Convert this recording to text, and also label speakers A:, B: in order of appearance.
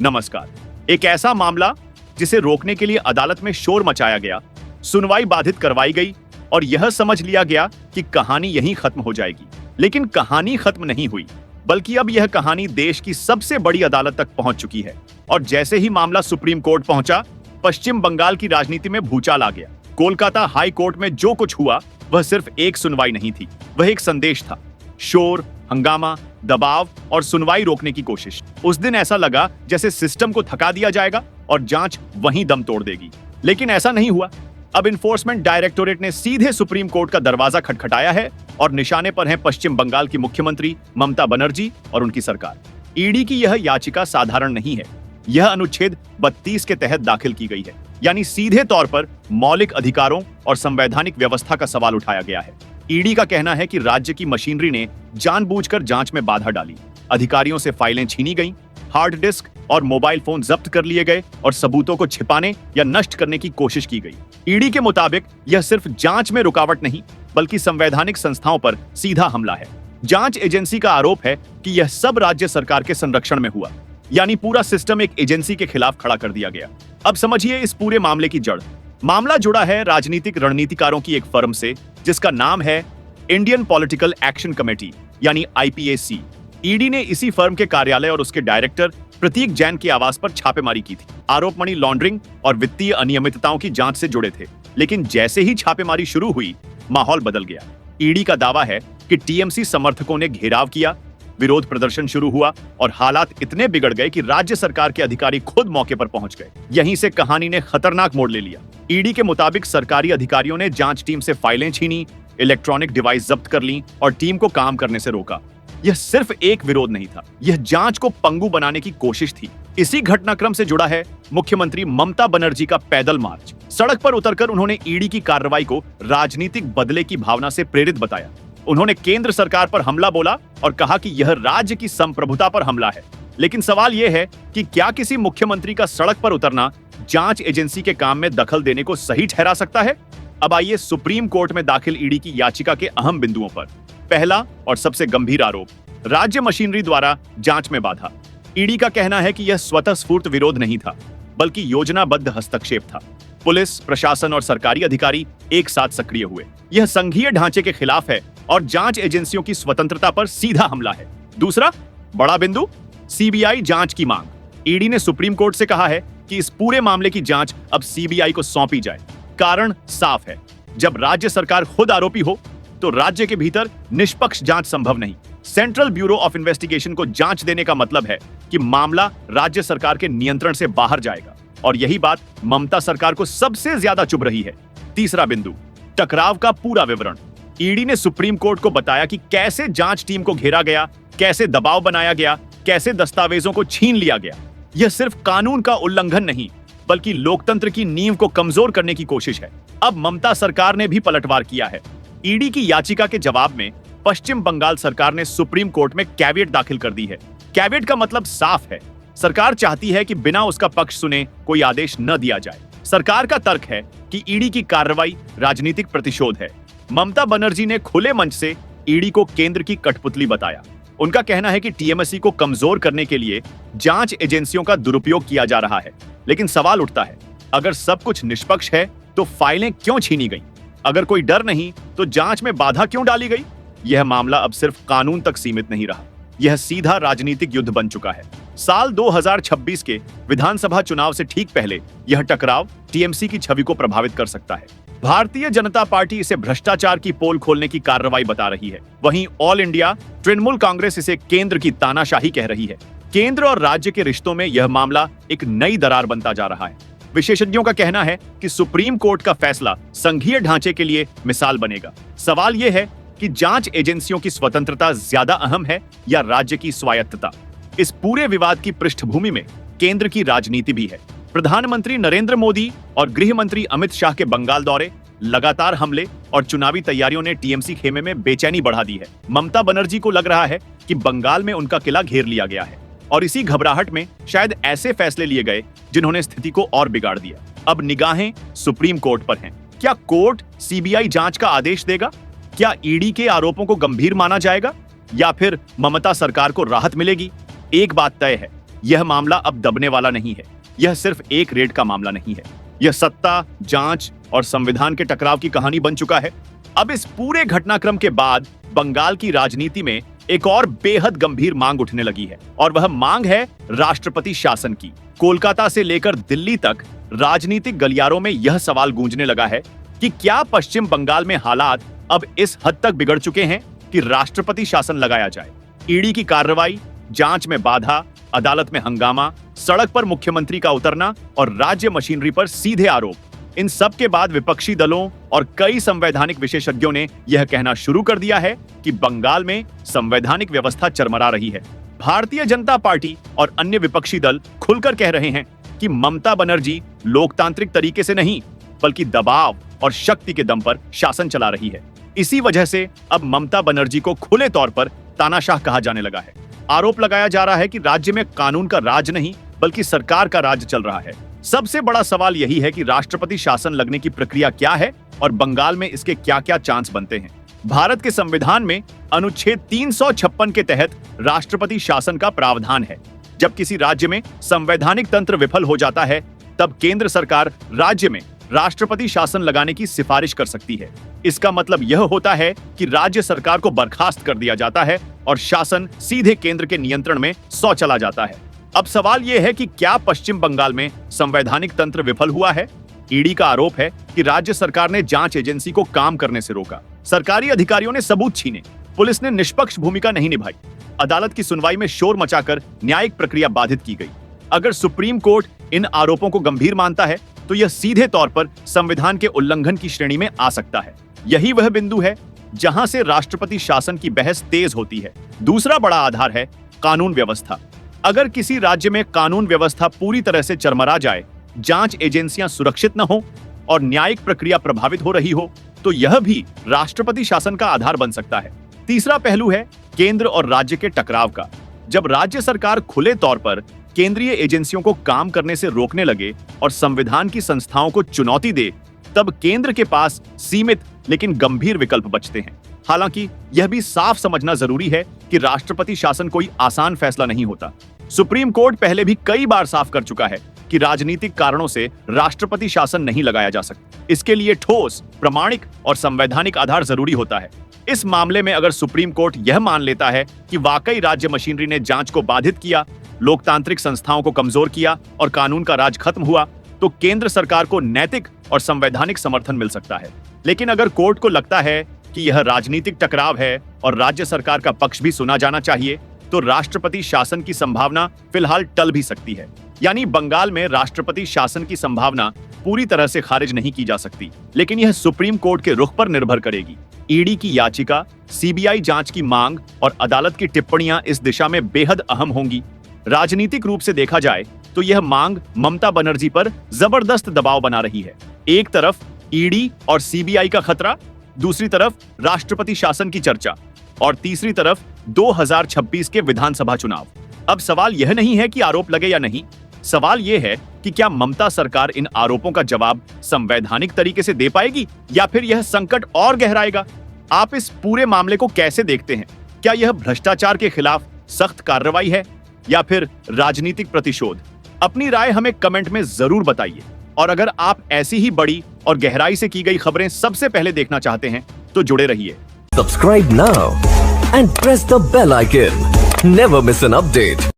A: नमस्कार। एक ऐसा मामला जिसे रोकने के लिए अदालत में शोर मचाया गया, सुनवाई बाधित करवाई गई और यह समझ लिया गया कि कहानी यहीं खत्म हो जाएगी। लेकिन कहानी खत्म नहीं हुई, बल्कि अब यह कहानी देश की सबसे बड़ी अदालत तक पहुंच चुकी है। और जैसे ही मामला सुप्रीम कोर्ट पहुंचा, पश्चिम बंगाल की राजनीति में भूचाल आ गया। कोलकाता हाई कोर्ट में जो कुछ हुआ वह सिर्फ एक सुनवाई नहीं थी, वह एक संदेश था। शोर, हंगामा, दबाव और सुनवाई रोकने की कोशिश। उस दिन ऐसा लगा जैसे सिस्टम को थका दिया जाएगा और जांच वहीं दम तोड़ देगी। लेकिन ऐसा नहीं हुआ। अब इन्फोर्समेंट डायरेक्टोरेट ने सीधे सुप्रीम कोर्ट का दरवाजा खटखटाया है और निशाने पर हैं पश्चिम बंगाल की मुख्यमंत्री ममता बनर्जी और उनकी सरकार। ईडी की यह याचिका साधारण नहीं है। यह अनुच्छेद 32 के तहत दाखिल की गई है, यानी सीधे तौर पर मौलिक अधिकारों और संवैधानिक व्यवस्था का सवाल उठाया गया है। ईडी का कहना है कि राज्य की मशीनरी ने जानबूझकर जांच में बाधा डाली। अधिकारियों से फाइलें छीनी गईं, हार्ड डिस्क और मोबाइल फोन जब्त कर लिए गए और सबूतों को छिपाने या नष्ट करने की कोशिश की गई। ईडी के मुताबिक यह सिर्फ जांच में रुकावट नहीं, बल्कि संवैधानिक संस्थाओं पर सीधा हमला है। जांच एजेंसी का आरोप है कि यह सब राज्य सरकार के संरक्षण में हुआ, यानी पूरा सिस्टम एक एजेंसी के खिलाफ खड़ा कर दिया गया। अब समझिए इस पूरे मामले की जड़। मामला जुड़ा है राजनीतिक रणनीतिकारों की एक फर्म से जिसका नाम है इंडियन पॉलिटिकल एक्शन कमेटी, यानी IPAC। ईडी ने इसी फर्म के कार्यालय और उसके डायरेक्टर प्रतीक जैन के आवास पर छापेमारी की थी। आरोप मनी लॉन्ड्रिंग और वित्तीय अनियमितताओं की जांच से जुड़े थे। लेकिन जैसे ही छापेमारी शुरू हुई, माहौल बदल गया। ईडी का दावा है कि TMC समर्थकों ने घेराव किया, विरोध प्रदर्शन शुरू हुआ और हालात इतने बिगड़ गए कि राज्य सरकार के अधिकारी खुद मौके पर पहुंच गए। यहीं से कहानी ने खतरनाक मोड़ ले लिया। ईडी के मुताबिक सरकारी अधिकारियों ने जांच टीम से फाइलें छीनी, इलेक्ट्रॉनिक डिवाइस जब्त कर ली और टीम को काम करने से रोका। यह सिर्फ एक विरोध नहीं था, यह जांच को पंगु बनाने की कोशिश थी। इसी घटनाक्रम से जुड़ा है मुख्यमंत्री ममता बनर्जी का पैदल मार्च। सड़क पर उतरकर उन्होंने ईडी की कार्रवाई को राजनीतिक बदले की भावना से प्रेरित बताया। उन्होंने केंद्र सरकार पर हमला बोला और कहा कि यह राज्य की संप्रभुता पर हमला है। लेकिन सवाल यह है कि क्या किसी मुख्यमंत्री का सड़क पर उतरना जांच एजेंसी के काम में दखल देने को सही ठहरा सकता है? अब आइए सुप्रीम कोर्ट में दाखिल ईडी की याचिका के अहम बिंदुओं पर। पहला और सबसे गंभीर आरोप, राज्य मशीनरी द्वारा जांच में बाधा। ईडी का कहना है कि यह स्वतः स्फूर्त विरोध नहीं था, बल्कि योजनाबद्ध हस्तक्षेप था। पुलिस, प्रशासन और सरकारी अधिकारी एक साथ सक्रिय हुए। यह संघीय ढांचे के खिलाफ है और जांच एजेंसियों की स्वतंत्रता पर सीधा हमला है। दूसरा बड़ा बिंदु, CBI जांच की मांग। ईडी ने सुप्रीम कोर्ट से कहा है कि इस पूरे मामले की जांच अब CBI को सौंपी जाए। कारण साफ है, जब राज्य सरकार खुद आरोपी हो तो राज्य के भीतर निष्पक्ष जांच संभव नहीं। सेंट्रल ब्यूरो ऑफ इन्वेस्टिगेशन को जांच देने का मतलब है कि मामला राज्य सरकार के नियंत्रण से बाहर जाएगा और यही बात ममता सरकार को सबसे ज्यादा चुभ रही है। तीसरा बिंदु, टकराव का पूरा विवरण। ईडी ने सुप्रीम कोर्ट को बताया कि कैसे जांच टीम को घेरा गया, कैसे दबाव बनाया गया, कैसे दस्तावेजों को छीन लिया गया। यह सिर्फ कानून का उल्लंघन नहीं, बल्कि लोकतंत्र की नींव को कमजोर करने की कोशिश है। अब ममता सरकार ने भी पलटवार किया है। ईडी की याचिका के जवाब में पश्चिम बंगाल सरकार ने सुप्रीम कोर्ट में कैविएट दाखिल कर दी है। कैविएट का मतलब साफ है, सरकार चाहती है कि बिना उसका पक्ष सुने कोई आदेश न दिया जाए। सरकार का तर्क है कि ईडी की कार्रवाई राजनीतिक प्रतिशोध है। ममता बनर्जी ने खुले मंच से ईडी को केंद्र की कठपुतली बताया। उनका कहना है कि TMC को कमजोर करने के लिए जांच एजेंसियों का दुरुपयोग किया जा रहा है। लेकिन सवाल उठता है, अगर सब कुछ निष्पक्ष है तो फाइलें क्यों छीनी गईं? अगर कोई डर नहीं तो जांच में बाधा क्यों डाली गई? यह मामला अब सिर्फ कानून तक सीमित नहीं रहा, यह सीधा राजनीतिक युद्ध बन चुका है। साल 2026 के विधानसभा चुनाव से ठीक पहले यह टकराव TMC की छवि को प्रभावित कर सकता है। भारतीय जनता पार्टी इसे भ्रष्टाचार की पोल खोलने की कार्रवाई बता रही है। वहीं ऑल इंडिया तृणमूल कांग्रेस इसे केंद्र की तानाशाही कह रही है। केंद्र और राज्य के रिश्तों में यह मामला एक नई दरार बनता जा रहा है। विशेषज्ञों का कहना है कि सुप्रीम कोर्ट का फैसला संघीय ढांचे के लिए मिसाल बनेगा। सवाल यह है कि जांच एजेंसियों की स्वतंत्रता ज्यादा अहम है या राज्य की स्वायत्तता? इस पूरे विवाद की पृष्ठभूमि में केंद्र की राजनीति भी है। प्रधानमंत्री नरेंद्र मोदी और गृह मंत्री अमित शाह के बंगाल दौरे, लगातार हमले और चुनावी तैयारियों ने TMC खेमे में बेचैनी बढ़ा दी है। ममता बनर्जी को लग रहा है कि बंगाल में उनका किला घेर लिया गया है और इसी घबराहट में शायद ऐसे फैसले लिए गए जिन्होंने स्थिति को और बिगाड़ दिया। अब निगाहें सुप्रीम कोर्ट पर हैं। क्या कोर्ट CBI जांच का आदेश देगा? क्या ईडी के आरोपों को गंभीर माना जाएगा या फिर ममता सरकार को राहत मिलेगी? एक बात तय है, यह मामला अब दबने वाला नहीं है। यह सिर्फ एक रेड का मामला नहीं है, यह सत्ता, जांच और संविधान के टकराव की कहानी बन चुका है। अब इस पूरे घटनाक्रम के बाद बंगाल की राजनीति में एक और बेहद गंभीर मांग उठने लगी है, और वह मांग है राष्ट्रपति शासन की। कोलकाता से लेकर दिल्ली तक राजनीतिक गलियारों में यह सवाल गूंजने लगा है कि क्या पश्चिम बंगाल में हालात अब इस हद तक बिगड़ चुके हैं कि राष्ट्रपति शासन लगाया जाए। ईडी की कार्रवाई, जांच में बाधा, अदालत में हंगामा, सड़क पर मुख्यमंत्री का उतरना और राज्य मशीनरी पर सीधे आरोप, इन सब के बाद विपक्षी दलों और कई संवैधानिक विशेषज्ञों ने यह कहना शुरू कर दिया है कि बंगाल में संवैधानिक व्यवस्था चरमरा रही है। भारतीय जनता पार्टी और अन्य विपक्षी दल खुलकर कह रहे हैं कि ममता बनर्जी लोकतांत्रिक तरीके से नहीं बल्कि दबाव और शक्ति के दम पर शासन चला रही है। इसी वजह से अब ममता बनर्जी को खुले तौर पर तानाशाह कहा जाने लगा है। आरोप लगाया जा रहा है कि राज्य में कानून का राज नहीं बल्कि सरकार का राज चल रहा है। सबसे बड़ा सवाल यही है कि राष्ट्रपति शासन लगने की प्रक्रिया क्या है और बंगाल में इसके क्या-क्या चांस बनते हैं। भारत के संविधान में अनुच्छेद 356 के तहत राष्ट्रपति शासन का प्रावधान है। जब किसी राज्य में संवैधानिक तंत्र विफल हो जाता है, तब केंद्र सरकार राज्य में राष्ट्रपति शासन लगाने की सिफारिश कर सकती है। इसका मतलब यह होता है कि राज्य सरकार को बर्खास्त कर दिया जाता है और शासन सीधे केंद्र के नियंत्रण में सौ चला जाता है। अब सवाल यह है कि क्या पश्चिम बंगाल में संवैधानिक तंत्र विफल हुआ है? ईडी का आरोप है कि राज्य सरकार ने जांच एजेंसी को काम करने से रोका, सरकारी अधिकारियों ने सबूत छीने, पुलिस ने निष्पक्ष भूमिका नहीं निभाई, अदालत की सुनवाई में शोर मचाकर न्यायिक प्रक्रिया बाधित की गई। अगर सुप्रीम कोर्ट इन आरोपों को गंभीर मानता है तो यह सीधे तौर पर संविधान के उल्लंघन की श्रेणी में आ सकता है। यही वह बिंदु है जहां से राष्ट्रपति शासन की बहस तेज होती है। दूसरा बड़ा आधार है कानून व्यवस्था। अगर किसी राज्य में कानून व्यवस्था पूरी तरह से चरमरा जाए, जांच एजेंसियां सुरक्षित न हो और न्यायिक प्रक्रिया प्रभावित हो रही हो, तो यह भी राष्ट्रपति शासन का आधार बन सकता है। तीसरा पहलू है केंद्र और राज्य के टकराव का। जब राज्य सरकार खुले तौर पर केंद्रीय एजेंसियों को काम करने से रोकने लगे और संविधान की संस्थाओं को चुनौती दे, तब केंद्र के पास सीमित लेकिन गंभीर विकल्प बचते हैं। हालांकि यह भी साफ समझना जरूरी है कि राष्ट्रपति शासन कोई आसान फैसला नहीं होता। सुप्रीम कोर्ट पहले भी कई बार साफ कर चुका है कि राजनीतिक कारणों से राष्ट्रपति शासन नहीं लगाया जा सकता। इसके लिए ठोस, प्रामाणिक और संवैधानिक आधार जरूरी होता है। इस मामले में अगर सुप्रीम कोर्ट यह मान लेता है कि वाकई राज्य मशीनरी ने जांच को बाधित किया, लोकतांत्रिक संस्थाओं को कमजोर किया और कानून का राज खत्म हुआ, तो केंद्र सरकार को नैतिक और संवैधानिक समर्थन मिल सकता है। लेकिन अगर कोर्ट को लगता है कि यह राजनीतिक टकराव है और राज्य सरकार का पक्ष भी सुना जाना चाहिए, तो राष्ट्रपति शासन की संभावना फिलहाल टल भी सकती है। यानी बंगाल में राष्ट्रपति शासन की संभावना पूरी तरह से खारिज नहीं की जा सकती, लेकिन यह सुप्रीम कोर्ट के रुख पर निर्भर करेगी। ईडी की याचिका, सीबीआई जांच की मांग और अदालत की टिप्पणियां इस दिशा में बेहद अहम होंगी। राजनीतिक रूप से देखा जाए तो यह मांग ममता बनर्जी पर जबरदस्त दबाव बना रही है। एक तरफ ईडी और सीबीआई का खतरा, दूसरी तरफ राष्ट्रपति शासन की चर्चा और तीसरी तरफ 2026 के विधानसभा चुनाव। अब सवाल यह नहीं है कि आरोप लगे या नहीं, सवाल यह है कि क्या ममता सरकार इन आरोपों का जवाब संवैधानिक तरीके से दे पाएगी या फिर यह संकट और गहराएगा। आप इस पूरे मामले को कैसे देखते हैं? क्या यह भ्रष्टाचार के खिलाफ सख्त कार्रवाई है या फिर राजनीतिक प्रतिशोध? अपनी राय हमें कमेंट में जरूर बताइए। और अगर आप ऐसी ही बड़ी और गहराई से की गई खबरें सबसे पहले देखना चाहते हैं तो जुड़े रहिए।
B: Subscribe now and press the bell icon. Never miss an update.